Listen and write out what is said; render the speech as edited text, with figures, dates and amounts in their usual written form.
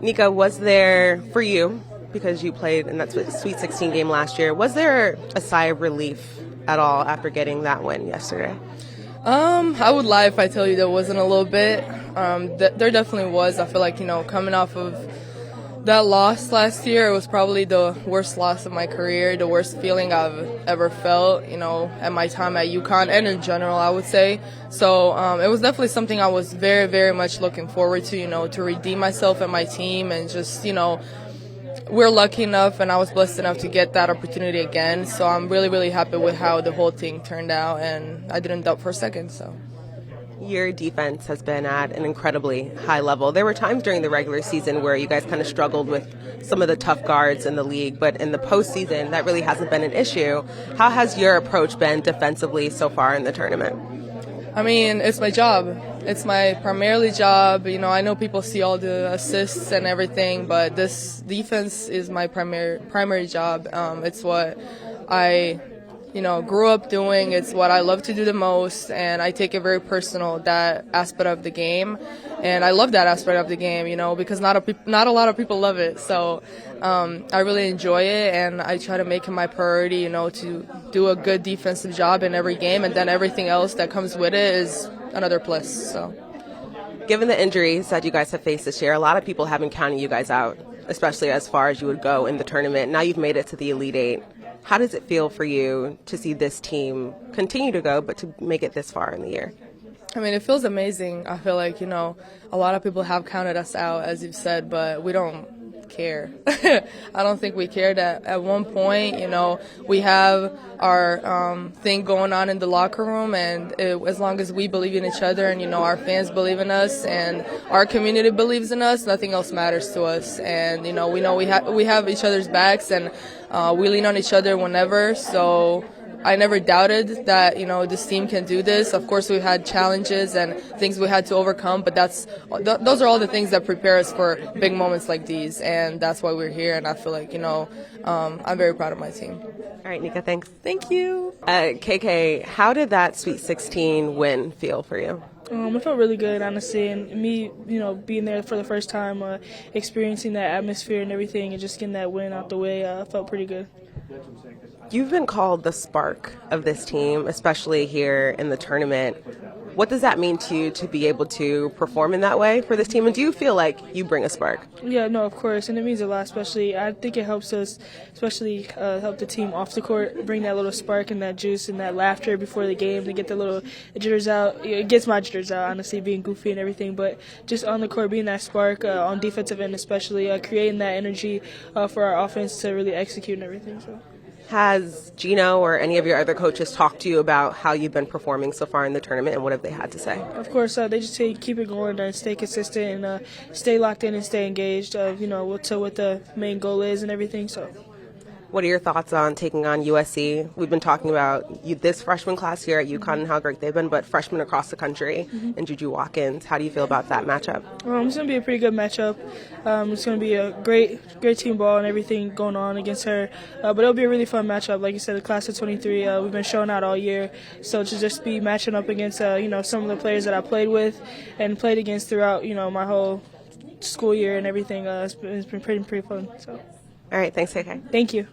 Nika, was there, for you, because you played in that Sweet 16 game last year, was there a sigh of relief at all after getting that win yesterday? I would lie if I tell you there wasn't a little bit. There definitely was. I feel like, coming off of that loss last year, it was probably the worst loss of my career, the worst feeling I've ever felt, at my time at UConn and in general, I would say. So it was definitely something I was very, very much looking forward to, to redeem myself and my team and just, we're lucky enough and I was blessed enough to get that opportunity again. So I'm really, really happy with how the whole thing turned out, and I didn't doubt for a second. So. Your defense has been at an incredibly high level. There were times during the regular season where you guys kind of struggled with some of the tough guards in the league, but in the postseason, that really hasn't been an issue. How has your approach been defensively so far in the tournament? I mean, it's my job. It's my primarily job. I know people see all the assists and everything, but this defense is my primary job. It's what I grew up doing. It's what I love to do the most, and I take it very personal, that aspect of the game. And I love that aspect of the game, because not a lot of people love it. So I really enjoy it, and I try to make it my priority, to do a good defensive job in every game, and then everything else that comes with it is another plus. So, given the injuries that you guys have faced this year, a lot of people haven't counted you guys out, especially as far as you would go in the tournament. Now you've made it to the Elite Eight. How does it feel for you to see this team continue to go, but to make it this far in the year? I mean, it feels amazing. I feel like, a lot of people have counted us out, as you've said, but we don't care. I don't think we cared at one point. We have our thing going on in the locker room, and as long as we believe in each other and, our fans believe in us and our community believes in us, nothing else matters to us. And, we know we have each other's backs, and we lean on each other whenever. So I never doubted that, this team can do this. Of course, we've had challenges and things we had to overcome, but those are all the things that prepare us for big moments like these, and that's why we're here. And I feel like, I'm very proud of my team. All right, Nika, thanks. Thank you. KK, how did that Sweet 16 win feel for you? It felt really good, honestly, and me, being there for the first time, experiencing that atmosphere and everything, and just getting that win out the way, felt pretty good. You've been called the spark of this team, especially here in the tournament. What does that mean to you to be able to perform in that way for this team? And do you feel like you bring a spark? Yeah, no, of course, and it means a lot, especially. I think it helps us, especially help the team off the court, bring that little spark and that juice and that laughter before the game to get the little jitters out. It gets my jitters out, honestly, being goofy and everything, but just on the court, being that spark, on defensive end especially, creating that energy for our offense to really execute and everything. So. Has Gino or any of your other coaches talked to you about how you've been performing so far in the tournament, and what have they had to say? Of course, they just say keep it going and stay consistent and stay locked in and stay engaged, what the main goal is and everything. So. What are your thoughts on taking on USC? We've been talking about this freshman class here at UConn and how great they've been, but freshmen across the country and Juju Watkins. How do you feel about that matchup? It's going to be a pretty good matchup. It's going to be a great team ball and everything going on against her. But it'll be a really fun matchup. Like you said, the class of 23, we've been showing out all year. So to just be matching up against, some of the players that I played with and played against throughout, my whole school year and everything, it's been pretty fun. So. All right, thanks, KK. Thank you.